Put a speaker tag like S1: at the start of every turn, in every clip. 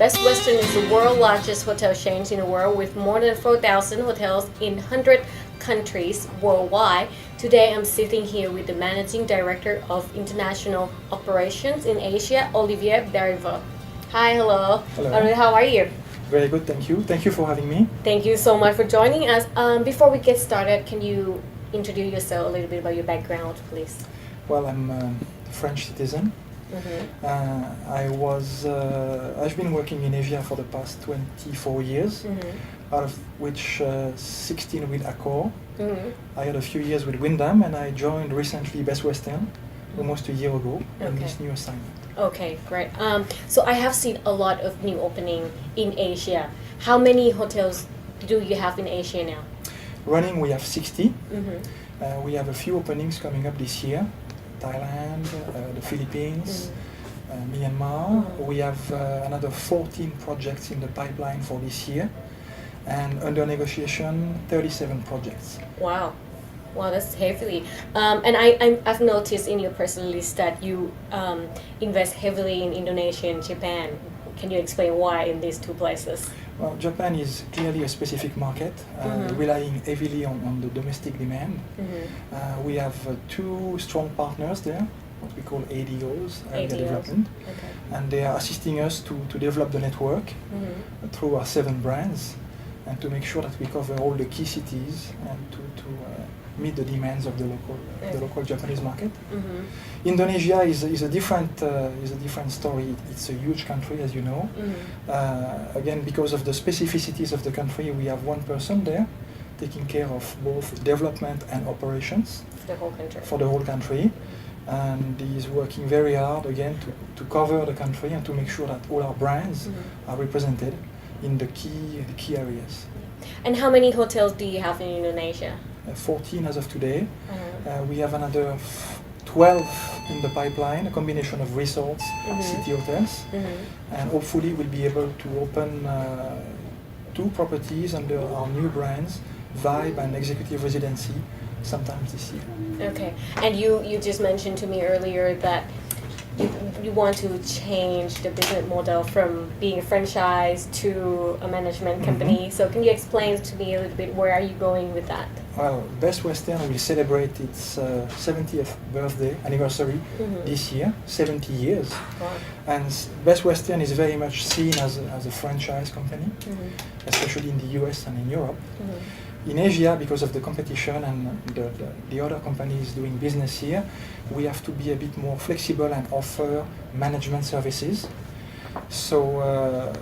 S1: Best Western is the world's largest hotel chain in the world with more than 4,000 hotels in 100 countries worldwide. Today I'm sitting here with the Managing Director of International Operations in Asia, Olivier Berrivan. Hi, hello.
S2: Hello.
S1: How are you?
S2: Very good, thank you. Thank you for having me.
S1: Thank you so much for joining us. Before we get started, can you introduce yourself a little bit about your background, please?
S2: Well, I'm a French citizen. I've been working in Asia for the past 24 years, out of which 16 with Accor. I had a few years with Wyndham, and I joined recently Best Western almost a year ago in this new assignment.
S1: Okay, great. So I have seen a lot of new opening in Asia. How many hotels do you have in Asia now?
S2: Running, we have 60. We have a few openings coming up this year. Thailand, the Philippines, Myanmar. We have another 14 projects in the pipeline for this year, and under negotiation 37 projects.
S1: Wow, that's heavily. And I've noticed in your personal list that you invest heavily in Indonesia and Japan. Can you explain why in these two places?
S2: Well, Japan is clearly a specific market, relying heavily on the domestic demand. We have two strong partners there, what we call ADOs, Area Development, and they are assisting us to develop the network through our 7 brands and to make sure that we cover all the key cities and to meet the demands of the local Japanese market. Indonesia is a different story. It's a huge country, as you know. Again, because of the specificities of the country, we have one person there taking care of both development and operations for the whole country. And he is working very hard again to cover the country and to make sure that all our brands are represented in the key areas.
S1: And how many hotels do you have in Indonesia?
S2: 14 as of today. We have another 12 in the pipeline, a combination of resorts, city hotels, and hopefully we'll be able to open 2 properties under our new brands, Vibe and Executive Residency, sometime this year.
S1: Okay, and you just mentioned to me earlier that you want to change the business model from being a franchise to a management company. So can you explain to me a little bit where are you going with that?
S2: Well, Best Western will celebrate its 70th birthday anniversary this year, 70 years.
S1: Wow.
S2: And Best Western is very much seen as a franchise company, especially in the US and in Europe. In Asia, because of the competition and the other companies doing business here, we have to be a bit more flexible and offer management services. So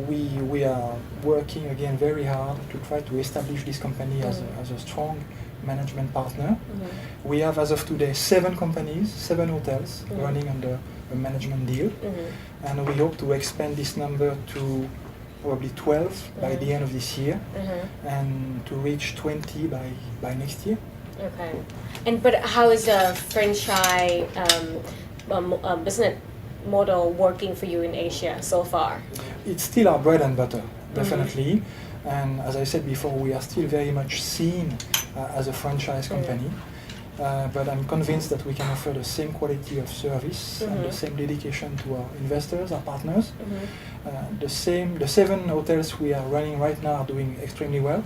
S2: we are working again very hard to try to establish this company as a strong management partner. We have, as of today, 7 companies, 7 hotels running under a management deal, and we hope to expand this number to probably 12 by the end of this year, and to reach 20 by next year.
S1: Okay. But how is a franchise business model working for you in Asia so far?
S2: It's still our bread and butter, definitely. And as I said before, we are still very much seen as a franchise company. But I'm convinced that we can offer the same quality of service and the same dedication to our investors, our partners. The 7 hotels we are running right now are doing extremely well.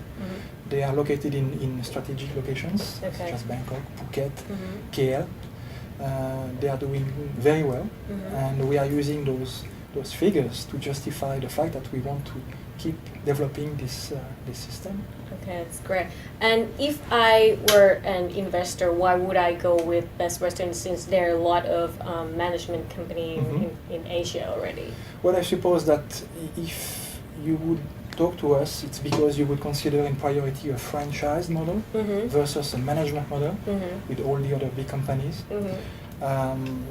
S2: They are located in strategic locations, such as Bangkok, Phuket, KL. They are doing very well, and we are using those figures to justify the fact that we want to keep developing this system.
S1: Okay, that's great. And if I were an investor, why would I go with Best Western since there are a lot of management companies in Asia already?
S2: Well, I suppose that if you would talk to us, it's because you would consider in priority a franchise model versus a management model with all the other big companies.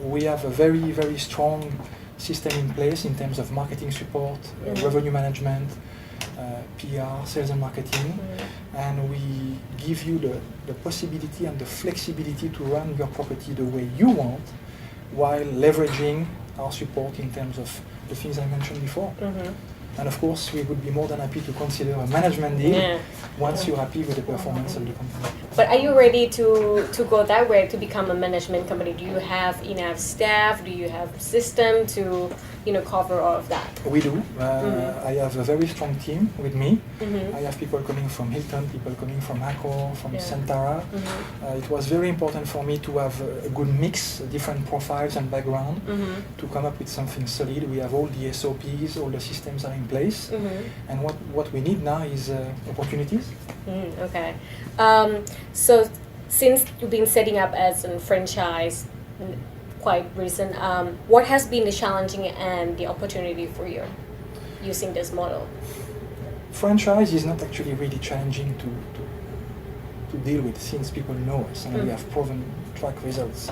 S2: We have a very, very strong system in place in terms of marketing support, revenue management, PR, sales and marketing, and we give you the possibility and the flexibility to run your property the way you want, while leveraging our support in terms of the things I mentioned before. And of course, we would be more than happy to consider a management deal once you're happy with the performance of the company.
S1: But are you ready to go that way, to become a management company? Do you have enough staff? Do you have system to cover all of that?
S2: We do. I have a very strong team with me.
S1: Mm-hmm.
S2: I have people coming from Hilton, people coming from Accor, from Centara.
S1: Mm-hmm.
S2: It was very important for me to have a good mix, different profiles and background, to come up with something solid. We have all the SOPs, all the systems are in place. And what we need now is opportunities.
S1: Okay. So since you've been setting up as a franchise quite recent, what has been the challenging and the opportunity for you using this model?
S2: Franchise is not actually really challenging to deal with, since people know us and we have proven track results.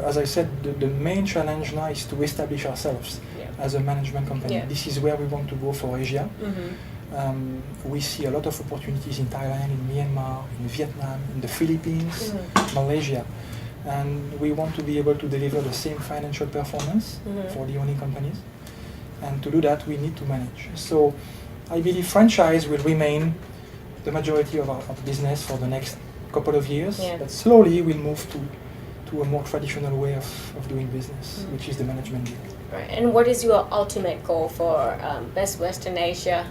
S2: As I said, the main challenge now is to establish ourselves as a management company. This is where we want to go for Asia. We see a lot of opportunities in Thailand, in Myanmar, in Vietnam, in the Philippines, Malaysia. And we want to be able to deliver the same financial performance for the owning companies. And to do that, we need to manage. So I believe franchise will remain the majority of our business for the next couple of years, but slowly we'll move to a more traditional way of doing business, which is the management deal.
S1: Right. And what is your ultimate goal for Best Western Asia?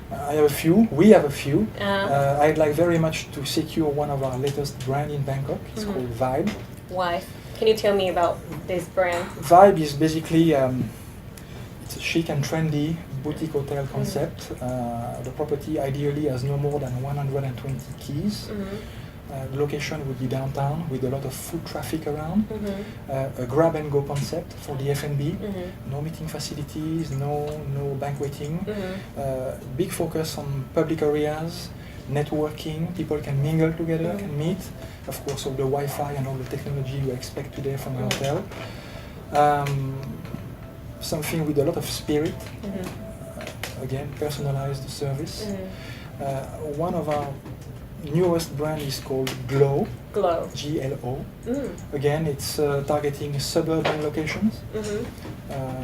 S2: I have a few. We have a few. I'd like very much to secure one of our latest brand in Bangkok. It's called Vibe.
S1: Why? Can you tell me about this brand?
S2: Vibe is basically it's a chic and trendy boutique hotel concept. The property ideally has no more than 120 keys. The location would be downtown with a lot of foot traffic around. A grab-and-go concept for the F&B. No meeting facilities, no banqueting. Big focus on public areas, networking. People can mingle together, can meet. Of course, all the Wi-Fi and all the technology you expect today from a hotel. Something with a lot of spirit. Again, personalized service. One of our newest brand is called Glow.
S1: Glow.
S2: G-L-O. Again, it's targeting suburban locations.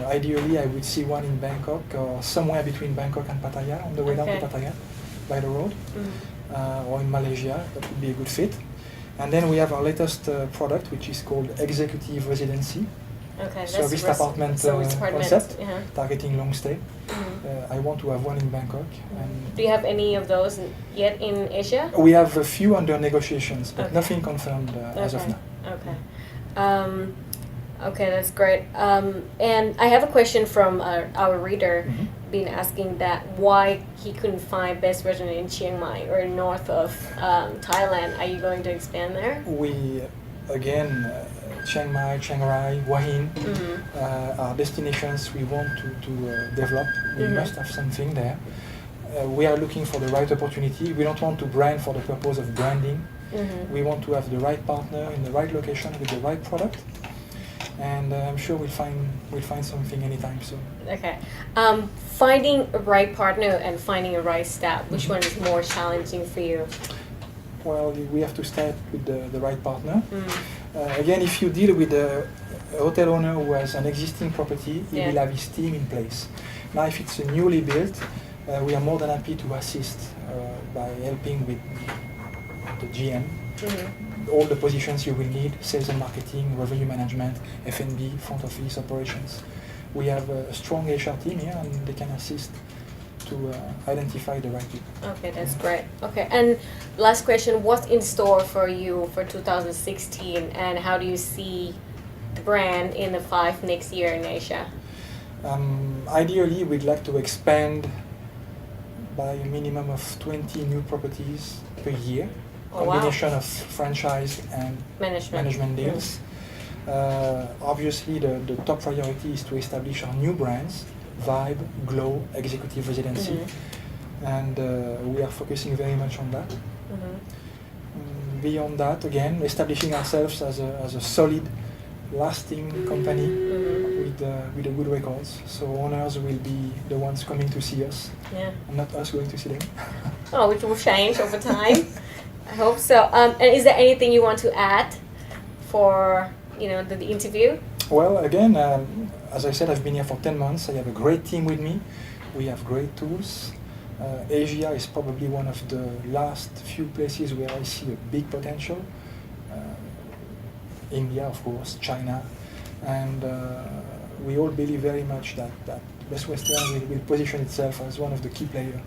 S2: Ideally, I would see one in Bangkok or somewhere between Bangkok and Pattaya, on the way down to Pattaya by the road, or in Malaysia. That would be a good fit. And then we have our latest product, which is called Executive Residency. Serviced apartment concept, targeting long stay. I want to have one in Bangkok. And
S1: do you have any of those yet in Asia?
S2: We have a few under negotiations, but nothing confirmed as of now.
S1: Okay, that's great. And I have a question from our reader, been asking that why he couldn't find Best Restaurant in Chiang Mai or north of Thailand. Are you going to expand there?
S2: We, again, Chiang Mai, Chiang Rai, Hua Hin are destinations we want to develop. We must have something there. We are looking for the right opportunity. We don't want to brand for the purpose of branding. We want to have the right partner in the right location with the right product. And I'm sure we'll find something anytime soon. Okay.
S1: Finding a right partner and finding a right staff, which one is more challenging for you?
S2: Well, we have to start with the right partner. Again, if you deal with a hotel owner who has an existing property, he will have his team in place. Now, if it's a newly built, we are more than happy to assist by helping with the GM. All the positions you will need: sales and marketing, revenue management, F&B, front office, operations. We have a strong HR team here, and they can assist to identify the right people.
S1: Okay, that's great. Okay, and last question, what's in store for you for 2016, and how do you see the brand in the 5 next year in Asia?
S2: Ideally, we'd like to expand by a minimum of 20 new properties per year. Combination of franchise and management deals. Obviously, the top priority is to establish our new brands: Vibe, Glow, Executive Residency, and we are focusing very much on that. Beyond that, again, establishing ourselves as a solid, lasting company with a good records. So owners will be the ones coming to see us, and not us going to see them.
S1: Oh, which will change over time. I hope so. And is there anything you want to add for the interview?
S2: Well, again, as I said, I've been here for 10 months. I have a great team with me. We have great tools. Asia is probably one of the last few places where I see a big potential. India, of course, China, and we all believe very much that Best Western will position itself as one of the key players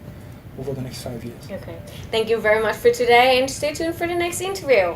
S2: over the next 5 years.
S1: Okay. Thank you very much for today, and stay tuned for the next interview.